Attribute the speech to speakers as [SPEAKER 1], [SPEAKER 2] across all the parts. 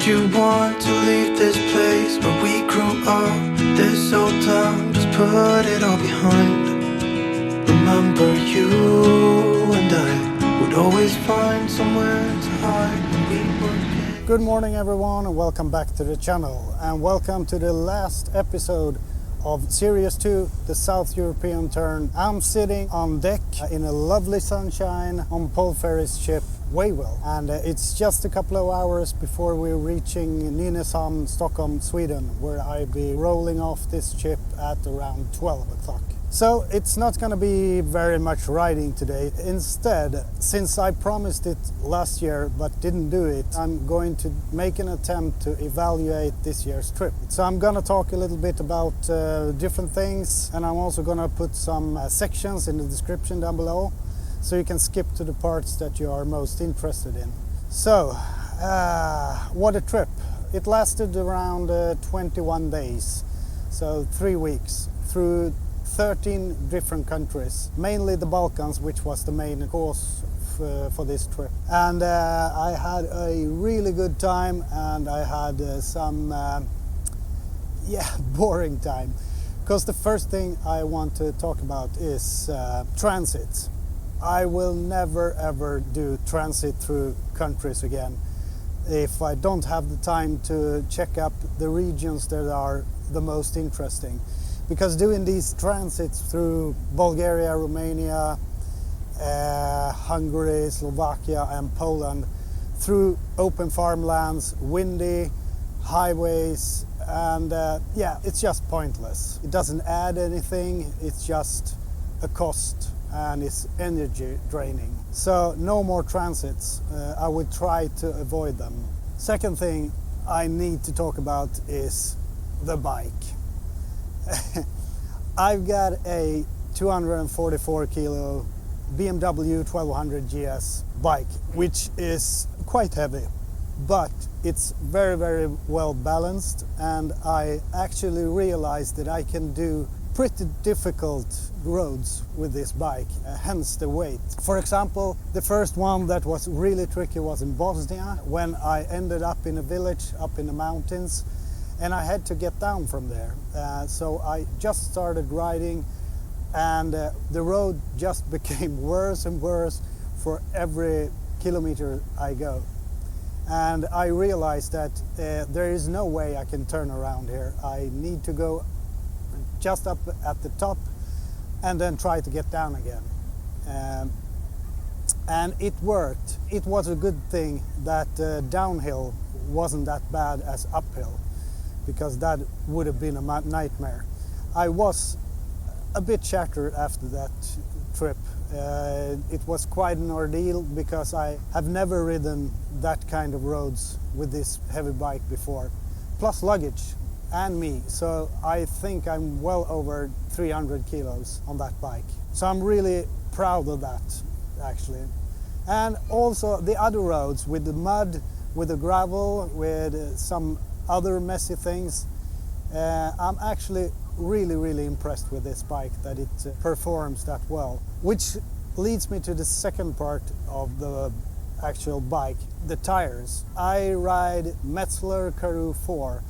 [SPEAKER 1] you want to leave this place where we grew up, this old town, just put it all behind. Remember you and I would always find somewhere to hide when we were kids.
[SPEAKER 2] Good morning everyone and welcome back to the channel, and welcome to the last episode of Series 2, the South European turn. I'm sitting on deck in a lovely sunshine on Paul Ferry's ship VAAL, and it's just a couple of hours before we're reaching Nynäshamn, Stockholm, Sweden, where I'll be rolling off this ship at around 12 o'clock. So it's not going to be very much riding today. Instead, since I promised it last year but didn't do it, I'm going to make an attempt to evaluate this year's trip. So I'm going to talk a little bit about different things, and I'm also going to put some sections in the description down below so you can skip to the parts that you are most interested in. So, what a trip. It lasted around 21 days, so 3 weeks, through 13 different countries, mainly the Balkans, which was the main course for this trip. And I had a really good time, and I had some boring time, because the first thing I want to talk about is transit. I will never ever do transit through countries again if I don't have the time to check up the regions that are the most interesting. Because doing these transits through Bulgaria, Romania, Hungary, Slovakia and Poland, through open farmlands, windy highways, and it's just pointless. It doesn't add anything, it's just a cost and it's energy draining. So no more transits. I would try to avoid them. Second thing I need to talk about is the bike. I've got a 244 kilo BMW R1200GS bike, which is quite heavy, but it's very, very well balanced, and I actually realized that I can do pretty difficult roads with this bike, hence the weight. For example, the first one that was really tricky was in Bosnia, when I ended up in a village up in the mountains, and I had to get down from there. So I just started riding, and the road just became worse and worse for every kilometer I go. And I realized that there is no way I can turn around here. I need to go just up at the top and then try to get down again. And it worked. It was a good thing that downhill wasn't that bad as uphill, because that would have been a nightmare. I was a bit shattered after that trip. It was quite an ordeal, because I have never ridden that kind of roads with this heavy bike before, plus luggage and me. So I think I'm well over 300 kilos on that bike. So I'm really proud of that, actually. And also the other roads with the mud, with the gravel, with some other messy things. I'm actually really impressed with this bike, that it performs that well. Which leads me to the second part of the actual bike, the tires. I ride Metzeler Karoo 4,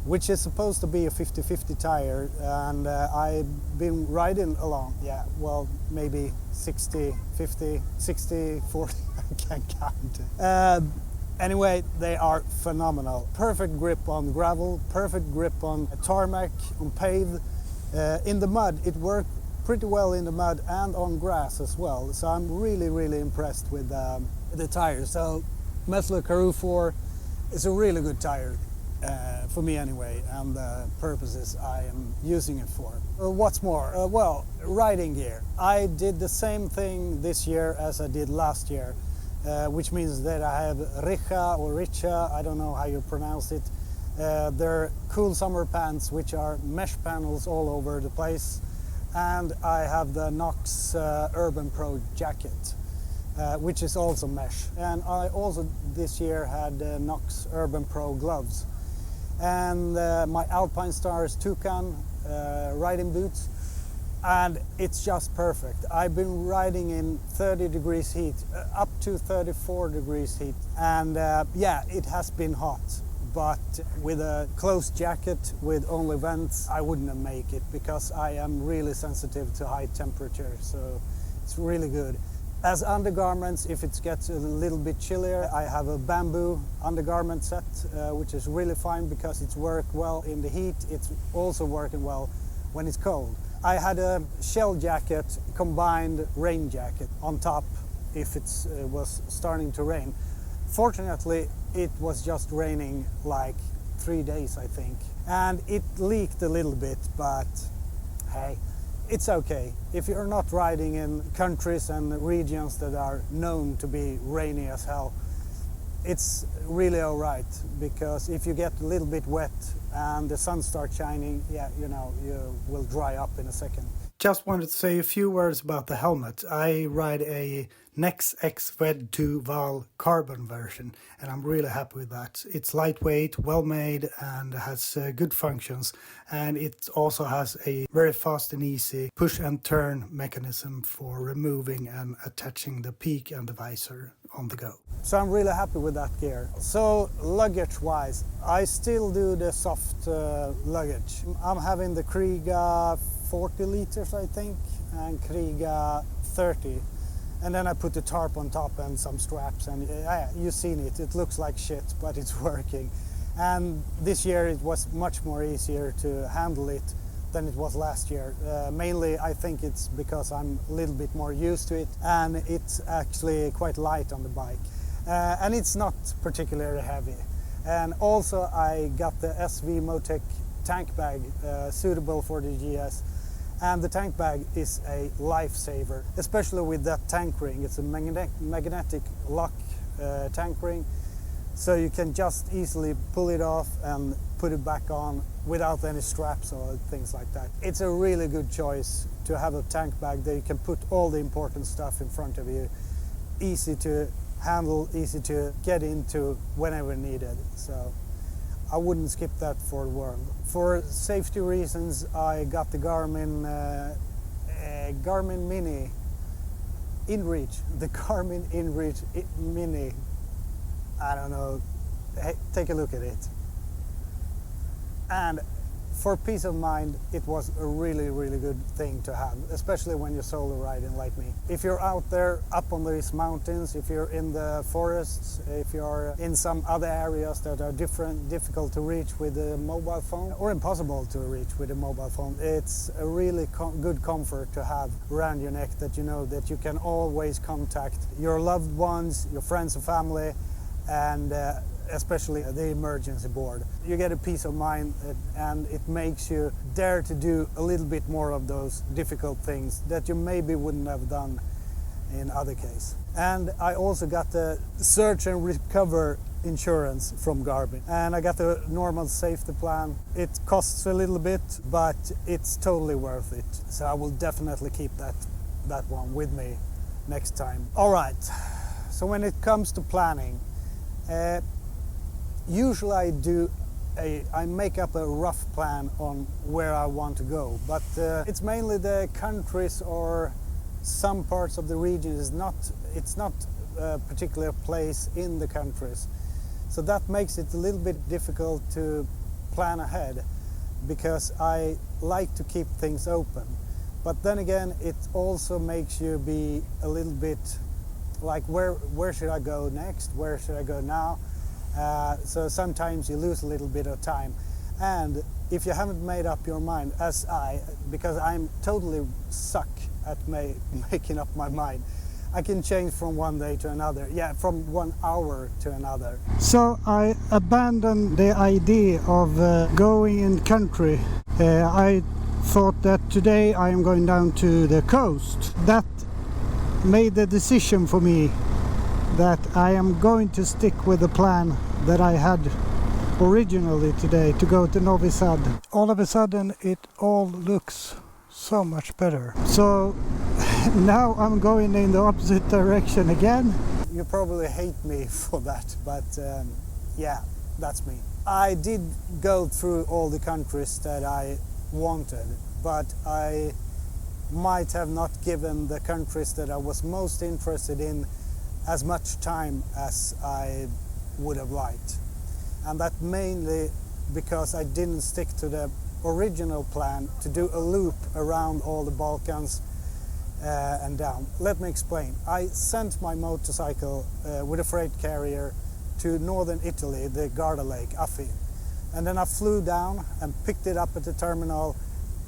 [SPEAKER 2] which is supposed to be a 50-50 tire, and I've been riding along, maybe 60-50, 60-40, I can't count. Anyway, they are phenomenal. Perfect grip on gravel, perfect grip on tarmac, on paved. In the mud, it worked pretty well in the mud and on grass as well. So I'm really impressed with the tires. So Metzeler Karoo 4 is a really good tire, for me anyway, and the purposes I am using it for. What's more? Riding gear. I did the same thing this year as I did last year. Which means that I have Richa, I don't know how you pronounce it. They're Cool Summer pants, which are mesh panels all over the place. And I have the Knox Urbanpro jacket, which is also mesh. And I also this year had Knox Urbanpro gloves. And my Alpinestars Toucan riding boots. And it's just perfect. I've been riding in 30 degrees heat, up to 34 degrees heat, and it has been hot. but with a closed jacket with only vents, I wouldn't make it because I am really sensitive to high temperature, so it's really good. As undergarments, if it gets a little bit chillier, I have a bamboo undergarment set, which is really fine because it's worked well in the heat. It's also working well when it's cold. I had a shell jacket, combined rain jacket on top if it was starting to rain. Fortunately, it was just raining like 3 days, I think. And it leaked a little bit, but hey, it's okay. If you're not riding in countries and regions that are known to be rainy as hell, it's really all right, because if you get a little bit wet and the sun starts shining, yeah, you know, you will dry up in a second. Just wanted to say a few words about the helmet. I ride a Nexx X Ved 2 VAAL carbon version, and I'm really happy with that. It's lightweight, well made, and has good functions, and it also has a very fast and easy push and turn mechanism for removing and attaching the peak and the visor on the go. So I'm really happy with that gear. So luggage wise, I still do the soft luggage. I'm having the Kriega 40 liters, I think, and Kriega 30. And then I put the tarp on top and some straps, and you've seen it. It looks like shit, but it's working. And this year it was much more easier to handle it than it was last year. Mainly, I think it's because I'm a little bit more used to it, and it's actually quite light on the bike. And it's not particularly heavy. And also I got the SV Motec tank bag suitable for the GS. And the tank bag is a lifesaver, especially with that tank ring. It's a magnetic lock tank ring, so you can just easily pull it off and put it back on without any straps or things like that. It's a really good choice to have a tank bag that you can put all the important stuff in front of you. Easy to handle, easy to get into whenever needed. So I wouldn't skip that for the world. For safety reasons, I got the Garmin Mini InReach, the Garmin InReach Mini. I don't know, hey, take a look at it. And for peace of mind, it was a really, really good thing to have, especially when you're solo riding like me. If you're out there up on these mountains, if you're in the forests, if you're in some other areas that are difficult to reach with a mobile phone, or impossible to reach with a mobile phone, it's a really good comfort to have around your neck, that you know that you can always contact your loved ones, your friends and family, and especially the emergency board. You get a peace of mind, and it makes you dare to do a little bit more of those difficult things that you maybe wouldn't have done in other case. And I also got the search and recover insurance from Garmin, and I got the normal safety plan. It costs a little bit, but it's totally worth it. So I will definitely keep that one with me next time. All right, so when it comes to planning, usually I make up a rough plan on where I want to go, but it's mainly the countries or some parts of the region. It's not a particular place in the countries, so that makes it a little bit difficult to plan ahead, because I like to keep things open. But then again, it also makes you be a little bit like, where should I go next? Where should I go now? So sometimes you lose a little bit of time, and if you haven't made up your mind, because I'm totally suck at making up my mind, I can change from one day to another, from 1 hour to another. So I abandoned the idea of going in country. I thought that today I am going down to the coast. That made the decision for me that I am going to stick with the plan that I had originally today, to go to Novi Sad. All of a sudden it all looks so much better. So now I'm going in the opposite direction again. You probably hate me for that, but yeah, that's me. I did go through all the countries that I wanted, but I might have not given the countries that I was most interested in as much time as I would have liked. and that mainly because I didn't stick to the original plan to do a loop around all the Balkans and down. Let me explain. I sent my motorcycle with a freight carrier to northern Italy, the Garda Lake, Affi. And then I flew down and picked it up at the terminal,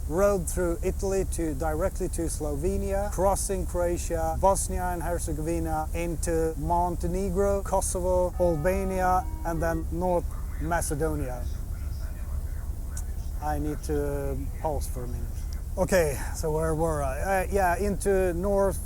[SPEAKER 2] rode through Italy directly to Slovenia, crossing Croatia, Bosnia and Herzegovina, into Montenegro, Kosovo, Albania, and then North Macedonia. I need to pause for a minute. Okay, so where were I? Into North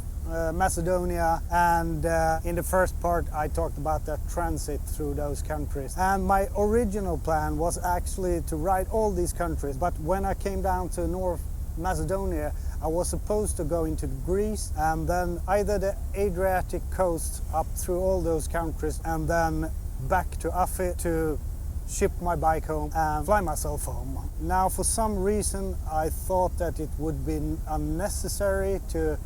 [SPEAKER 2] Macedonia, and in the first part I talked about that transit through those countries. And my original plan was actually to ride all these countries, but when I came down to North Macedonia, I was supposed to go into Greece and then either the Adriatic coast up through all those countries and then back to Affi to ship my bike home and fly myself home. Now, for some reason, I thought that it would be unnecessary to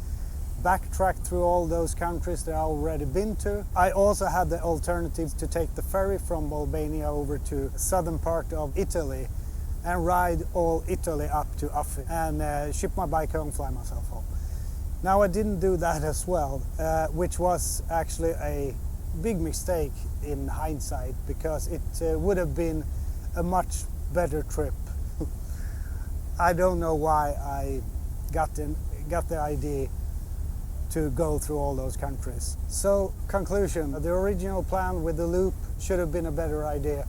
[SPEAKER 2] backtrack through all those countries that I've already been to. I also had the alternative to take the ferry from Albania over to the southern part of Italy and ride all Italy up to Affi and ship my bike home, fly myself home. Now, I didn't do that as well, which was actually a big mistake in hindsight, because it would have been a much better trip. I don't know why I got the idea to go through all those countries. So, conclusion, the original plan with the loop should have been a better idea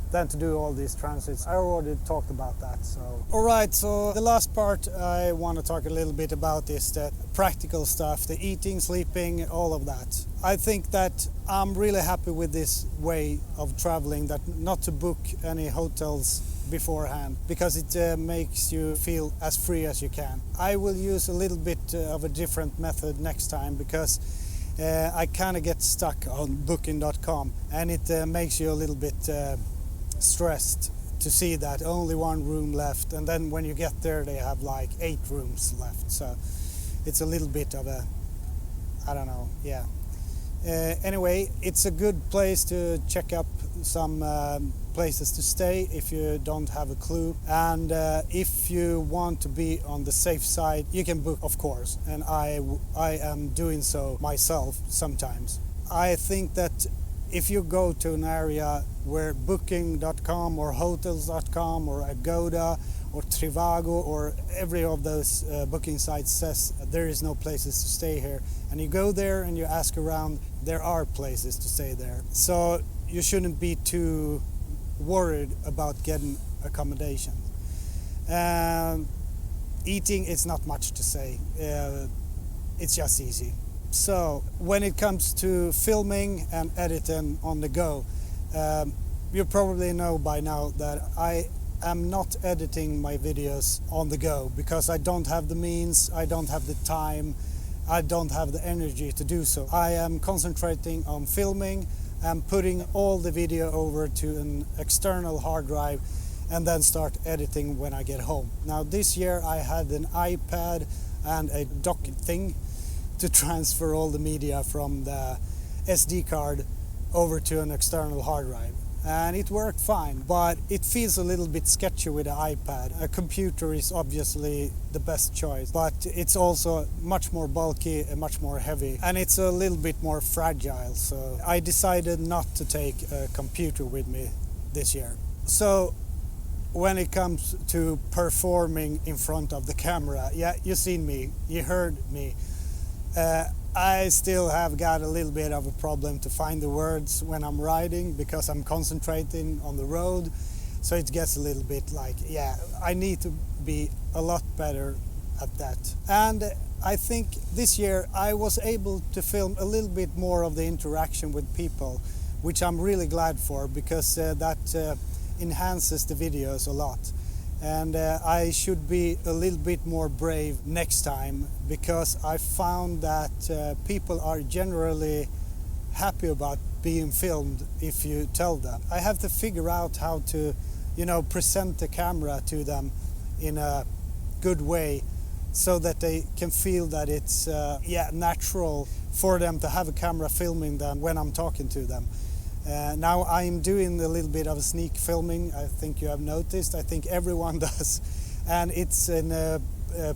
[SPEAKER 2] than to do all these transits. I already talked about that. So, all right, so the last part I want to talk a little bit about is the practical stuff, the eating, sleeping, all of that. I think that I'm really happy with this way of traveling, that not to book any hotels beforehand, because it makes you feel as free as you can. I will use a little bit of a different method next time, because I kind of get stuck on booking.com, and it makes you a little bit stressed to see that only one room left, and then when you get there they have like 8 rooms left, so it's a little bit of a, I don't know, yeah. Anyway, it's a good place to check up some places to stay if you don't have a clue, and if you want to be on the safe side, you can book, of course, and I am doing so myself sometimes. I think that if you go to an area where booking.com or hotels.com or Agoda or Trivago or every of those booking sites says there is no places to stay here, and you go there and you ask around, there are places to stay there. So you shouldn't be too worried about getting accommodation. Eating, it's not much to say. It's just easy. So when it comes to filming and editing on the go, you probably know by now that I am not editing my videos on the go, because I don't have the means, I don't have the time, I don't have the energy to do so. I am concentrating on filming and putting all the video over to an external hard drive and then start editing when I get home. Now, this year I had an iPad and a dock thing to transfer all the media from the SD card over to an external hard drive. And it worked fine, but it feels a little bit sketchy with the iPad. A computer is obviously the best choice, but it's also much more bulky and much more heavy, and it's a little bit more fragile. So I decided not to take a computer with me this year. So when it comes to performing in front of the camera, yeah, you've seen me, you heard me. I still have got a little bit of a problem to find the words when I'm riding, because I'm concentrating on the road. So it gets a little bit like, yeah, I need to be a lot better at that. And I think this year I was able to film a little bit more of the interaction with people, which I'm really glad for, because that enhances the videos a lot. And I should be a little bit more brave next time, because I found that people are generally happy about being filmed if you tell them. I have to figure out how to, present the camera to them in a good way, so that they can feel that it's natural for them to have a camera filming them when I'm talking to them. Now I'm doing a little bit of a sneak filming. I think you have noticed. I think everyone does, and it's in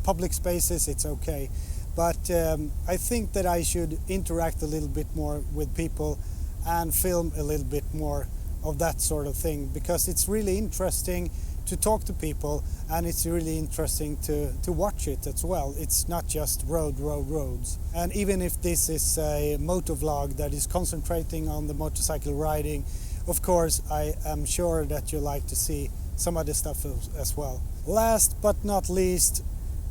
[SPEAKER 2] public spaces. It's okay, but I think that I should interact a little bit more with people and film a little bit more of that sort of thing, because it's really interesting to talk to people, and it's really interesting to watch it as well. It's not just roads. And even if this is a moto vlog that is concentrating on the motorcycle riding, of course I am sure that you like to see some other stuff as well. Last but not least,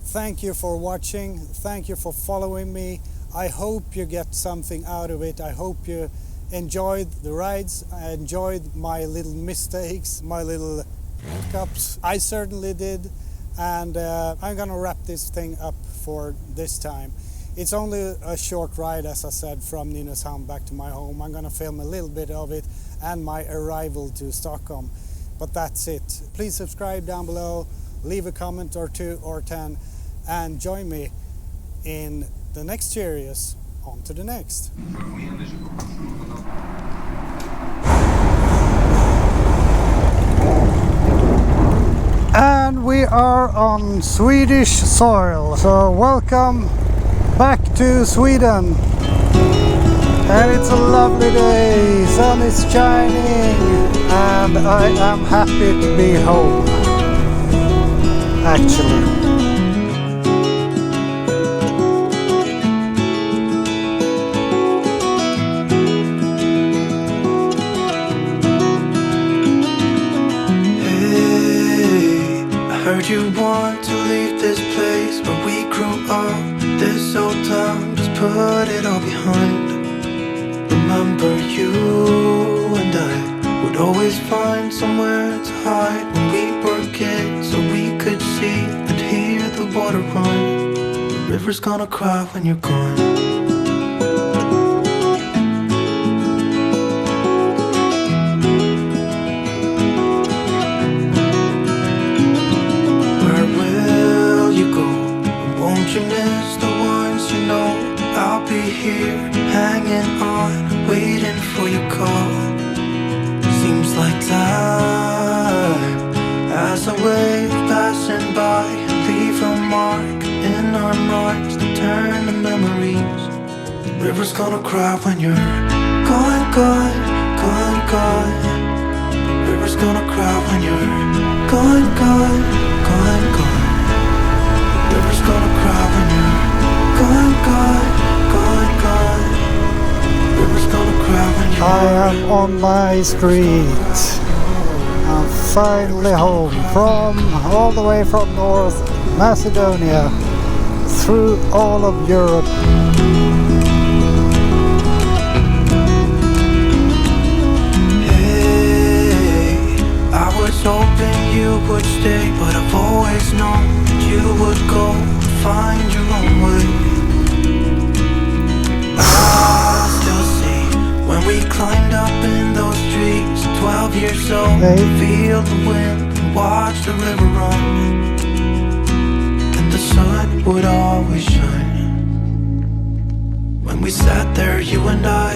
[SPEAKER 2] thank you for watching, thank you for following me. I hope you get something out of it. I hope you enjoyed the rides. I enjoyed my little mistakes, my little hiccups. I certainly did, and I'm gonna wrap this thing up for this time. It's only a short ride, as I said, from Nynäshamn back to my home. I'm gonna film a little bit of it and my arrival to Stockholm, but that's it. Please subscribe down below, leave a comment or 2 or 10, and join me in the next series. On to the next. And we are on Swedish soil, so welcome back to Sweden. And it's a lovely day, sun is shining, and I am happy to be home, actually.
[SPEAKER 1] Heard you want to leave this place where we grew up. This old town, just put it all behind. Remember you and I would always find somewhere to hide when we were kids, so we could see and hear the water run. The river's gonna cry when you're gone. You miss the ones you know. I'll be here, hanging on, waiting for your call. Seems like time as a wave passing by, leave a mark in our minds that turn to memories. The river's gonna cry when you're gone, gone, gone, gone. The river's gonna cry when you're gone, gone, gone, gone. The river's gonna cry when you're gone, gone, gone, gone. The river's gonna cry when you're
[SPEAKER 2] I am on my street. I'm finally home from all the way from North Macedonia through all of Europe.
[SPEAKER 1] Hey, I was hoping you would stay, but I've always known you would go find your own way. I still see when we climbed up in those trees, 12 years old. Feel the wind and watch the river run, and the sun would always shine. When we sat there, you and I,